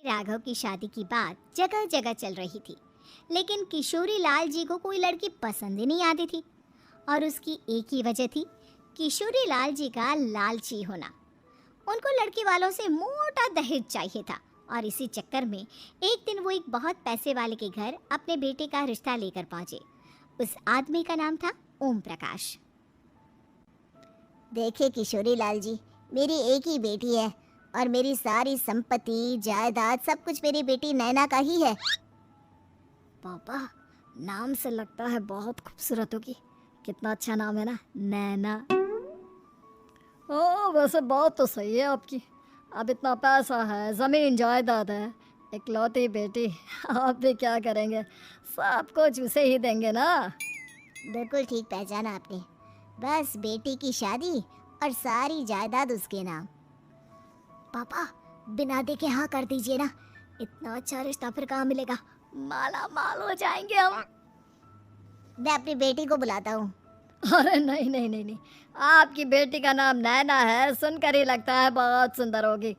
राघव की शादी की बात जगह जगह चल रही थी, लेकिन किशोरी लाल जी को कोई लड़की पसंद ही नहीं आती थी। और उसकी एक ही वजह थी, किशोरी लाल जी का लालची होना। उनको लड़की वालों से मोटा दहेज चाहिए था और इसी चक्कर में एक दिन वो एक बहुत पैसे वाले के घर अपने बेटे का रिश्ता लेकर पहुंचे। उस आदमी का नाम था ओम प्रकाश। देखिए किशोरी लाल जी, मेरी एक ही बेटी है और मेरी सारी संपत्ति जायदाद सब कुछ मेरी बेटी नैना का ही है। पापा, नाम से लगता है बहुत खूबसूरत होगी। कितना अच्छा नाम है ना, नैना। ओ, वैसे बात तो सही है आपकी। अब इतना पैसा है, जमीन जायदाद है, इकलौती बेटी, आप भी क्या करेंगे? सब कुछ उसे ही देंगे ना। बिल्कुल ठीक पहचाना आपने। बस बेटी की शादी और सारी जायदाद उसके नाम। पापा, बिना देखे हाँ कर दीजिए ना। इतना अच्छा रिश्ता फिर कहाँ मिलेगा? माला माल हो जाएंगे हम। मैं अपनी बेटी को बुलाता हूँ। अरे नहीं नहीं नहीं नहीं, आपकी बेटी का नाम नैना है, सुनकर ही लगता है बहुत सुंदर होगी।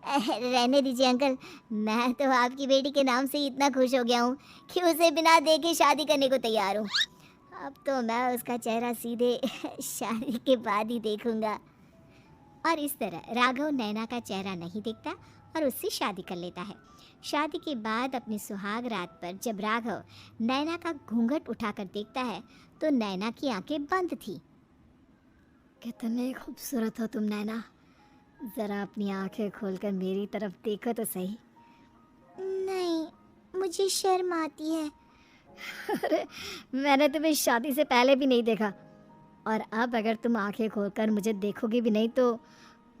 रहने दीजिए अंकल, मैं तो आपकी बेटी के नाम से ही इतना खुश हो गया हूँ कि उसे बिना देखे शादी करने को तैयार हूँ। अब तो मैं उसका चेहरा सीधे शादी के बाद ही देखूंगा। और इस तरह राघव नैना का चेहरा नहीं देखता और उससे शादी कर लेता है। शादी के बाद अपनी सुहाग रात पर जब राघव नैना का घूंघट उठाकर देखता है तो नैना की आंखें बंद थी। कितने खूबसूरत हो तुम नैना, जरा अपनी आंखें खोलकर मेरी तरफ देखो तो सही। नहीं, मुझे शर्म आती है। अरे, मैंने तुम्हें शादी से पहले भी नहीं देखा, और अब अगर तुम आंखें खोलकर मुझे देखोगी भी नहीं तो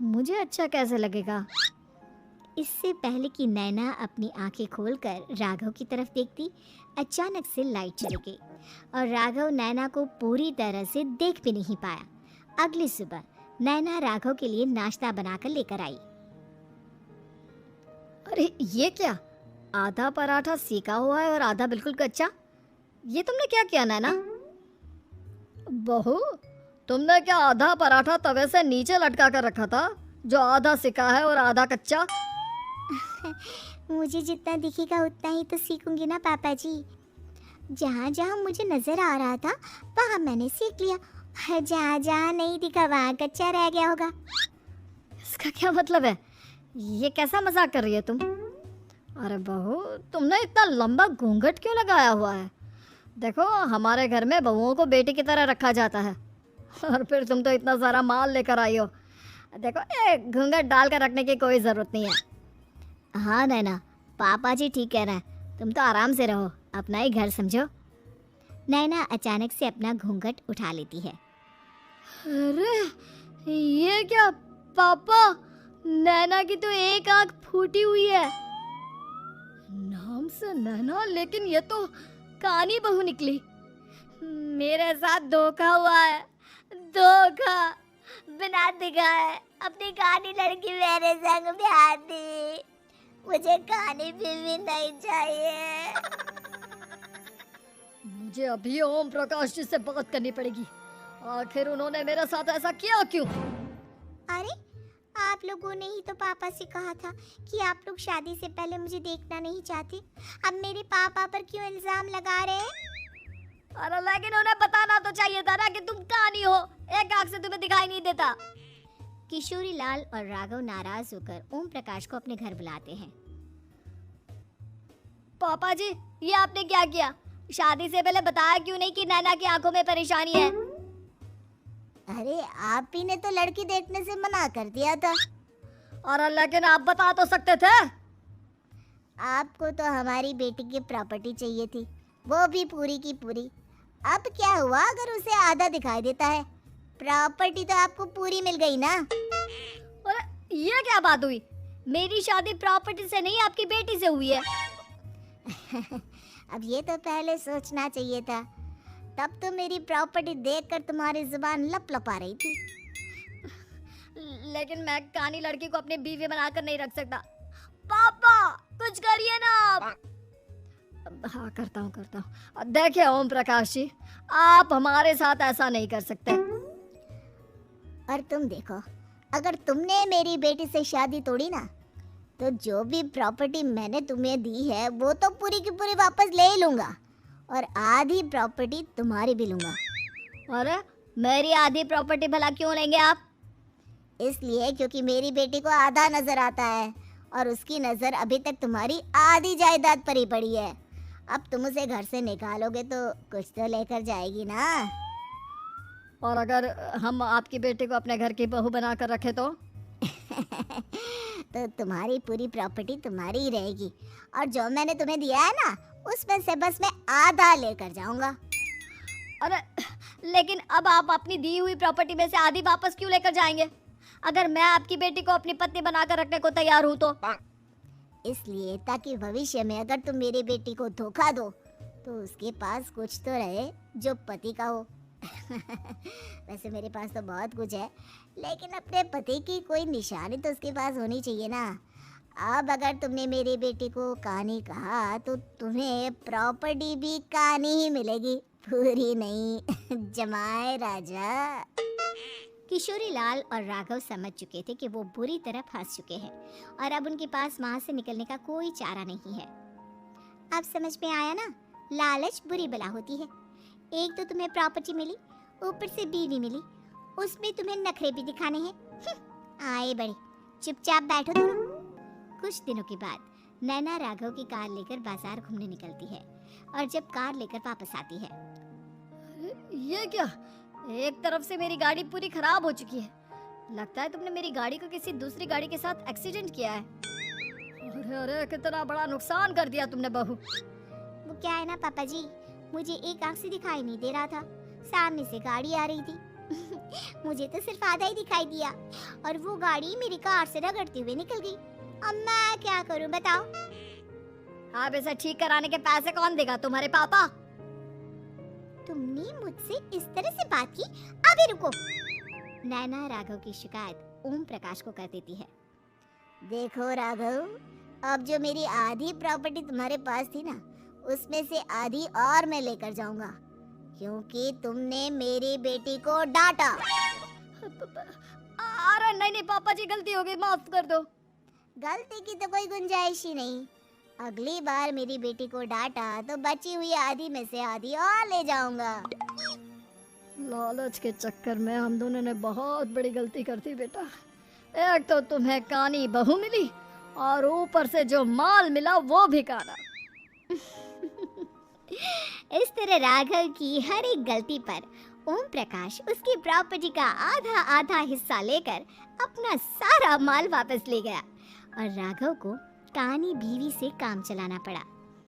मुझे अच्छा कैसे लगेगा? इससे पहले कि नैना अपनी आंखें खोलकर राघव की तरफ देखती, अचानक से लाइट चली गई और राघव नैना को पूरी तरह से देख भी नहीं पाया। अगली सुबह नैना राघव के लिए नाश्ता बनाकर लेकर आई। अरे ये क्या, आधा पराठा सेका हुआ है और आधा बिल्कुल कच्चा। ये तुमने क्या किया नैना? बहू, तुमने क्या आधा पराठा तवे से नीचे लटका कर रखा था, जो आधा सेका है और आधा कच्चा? मुझे जितना दिखेगा उतना ही तो सीखूंगी ना पापा जी। जहाँ जहाँ मुझे नजर आ रहा था वहाँ मैंने सीख लिया, जहाँ जहाँ नहीं दिखा वहाँ कच्चा रह गया होगा। इसका क्या मतलब है? ये कैसा मजाक कर रही है तुम? अरे बहू, तुमने इतना लंबा घूंघट क्यों लगाया हुआ है? देखो, हमारे घर में बहुओं को बेटी की तरह रखा जाता है, और फिर तुम तो इतना सारा माल लेकर आई हो। देखो, ये घूंघट डाल कर रखने की कोई ज़रूरत नहीं है। हाँ नैना, पापा जी ठीक कह रहे हैं, तुम तो आराम से रहो, अपना ही घर समझो। नैना अचानक से अपना घूंघट उठा लेती है। अरे ये क्या पापा, नैना की तो एक आंख फूटी हुई है। नाम से नैना, लेकिन ये तो कानी बहू निकली। मेरे साथ धोखा हुआ है, धोखा। बिना दिखाए अपनी कहानी लड़की मेरे संग ब्याह दी। मुझे कहानी भी नहीं चाहिए। मुझे अभी ओम प्रकाश जी से बात करनी पड़ेगी। आखिर उन्होंने मेरे साथ ऐसा किया क्यों? अरे, आप लोगों ने ही तो पापा से कहा था कि आप लोग शादी से पहले मुझे देखना नहीं चाहते। अब मेरे पापा पर क्यों इल्जाम लगा रहे हैं? अरे लेकिन उन्हें बताना तो चाहिए था ना कि तुम कहानी हो, एक आंख से तुम्हें दिखाई नहीं देता। किशोरी लाल और राघव नाराज होकर ओम प्रकाश को अपने घर बुलाते हैं। पापा जी, ये आपने क्या किया? शादी से पहले बताया क्यों नहीं कि नैना की आंखों में परेशानी है? अरे, आप ही ने तो लड़की देखने से मना कर दिया था। और लेकिन आप बता तो सकते थे। आपको तो हमारी बेटी की प्रॉपर्टी चाहिए थी, वो भी पूरी की पूरी। अब क्या हुआ अगर उसे आधा दिखाई देता है? प्रॉपर्टी तो आपको पूरी मिल गई ना। और ये क्या बात हुई? मेरी शादी प्रॉपर्टी से नहीं, आपकी बेटी से हुई है। अब ये तो पहले सोचना चाहिए था, तब तो मेरी प्रॉपर्टी देखकर तुम्हारी जुबान लपलपा रही थी। लेकिन मैं कानी लड़की को अपनी बीवी बनाकर नहीं रख सकता। पापा, कुछ करिए ना आप। हाँ, करता हूँ। देखिए ओम प्रकाश जी, आप हमारे साथ ऐसा नहीं कर सकते। और तुम देखो, अगर तुमने मेरी बेटी से शादी तोड़ी ना तो जो भी प्रॉपर्टी मैंने तुम्हें दी है वो तो पूरी की पूरी वापस ले ही लूँगा, और आधी प्रॉपर्टी तुम्हारी भी लूँगा। अरे मेरी आधी प्रॉपर्टी भला क्यों लेंगे आप? इसलिए क्योंकि मेरी बेटी को आधा नजर आता है और उसकी नजर अभी तक तुम्हारी आधी जायदाद पर ही पड़ी है। अब तुम उसे घर से निकालोगे तो कुछ तो लेकर जाएगी ना। और अगर हम आपकी बेटी को अपने घर की बहू बना कर रखे तो? तो तुम्हारी पूरी प्रॉपर्टी तुम्हारी ही रहेगी, और जो मैंने तुम्हें दिया है ना उसमें से बस मैं आधा लेकर जाऊंगा। अरे लेकिन अब आप अपनी दी हुई प्रॉपर्टी में से आधी वापस क्यों लेकर जाएंगे? अगर मैं आपकी बेटी को अपनी पत्नी बनाकर रखने को तैयार हूँ तो? इसलिए ताकि भविष्य में अगर तुम मेरी बेटी को धोखा दो तो उसके पास कुछ तो रहे जो पति का हो। वैसे मेरे पास तो बहुत कुछ है, लेकिन अपने पति की कोई निशानी तो उसके पास होनी चाहिए ना। अब अगर तुमने मेरी बेटी को कहानी कहा तो तुम्हें प्रॉपर्टी भी कहानी ही मिलेगी, पूरी नहीं। जमाए राजा। किशोरी लाल और राघव समझ चुके थे कि वो बुरी तरह फंस चुके हैं और अब उनके पास वहां से निकलने का कोई चारा नहीं है। अब समझ में आया ना, लालच बुरी बला होती है। एक तो तुम्हें प्रॉपर्टी मिली, ऊपर से बीवी मिली, उसमें तुम्हें नखरे भी दिखाने हैं। आए बड़े, चुपचाप बैठो तुम। कुछ दिनों के बाद नैना राघव की कार लेकर बाजार घूमने निकलती है और जब कार लेकर वापस आती है, ये क्या? एक तरफ से मेरी गाड़ी पूरी खराब हो चुकी है। लगता है तुमने मेरी गाड़ी को किसी दूसरी गाड़ी के साथ एक्सीडेंट किया है। अरे अरे कितना बड़ा नुकसान कर दिया तुमने बहू। वो क्या है ना पापा जी, मुझे एक आंख से दिखाई नहीं दे रहा था, सामने से गाड़ी आ रही थी। मुझे तो सिर्फ आधा ही दिखाई दिया और वो गाड़ी मेरी कार से रगड़ते हुए निकल गई। अब मैं क्या करूं बताओ? आप इसे ठीक कराने के पैसे कौन देगा? तुम्हारे पापा। तुमने मुझसे इस तरह से बात की? अभी रुको। नैना राघव की शिकायत ओम प्रकाश को कर देती है। देखो राघव, अब जो मेरी आधी प्रॉपर्टी तुम्हारे पास थी ना उसमें से आधी और मैं लेकर जाऊंगा, क्योंकि तुमने मेरी बेटी को डांटा। अरे नहीं नहीं पापा जी, गलती हो गई, माफ कर दो। गलती की तो कोई गुंजाइश ही नहीं। अगली बार मेरी बेटी को डांटा तो बची हुई आधी में से आधी और ले जाऊंगा। लालच के चक्कर में हम दोनों ने बहुत बड़ी गलती कर दी बेटा। एक तो तुम्हें कानी बहू मिली और ऊपर से जो माल मिला वो भी काना। इस तरह राघव की हर एक गलती पर ओम प्रकाश उसकी प्रॉपर्टी का आधा आधा हिस्सा लेकर अपना सारा माल वापस ले गया और राघव को कानी बीवी से काम चलाना पड़ा।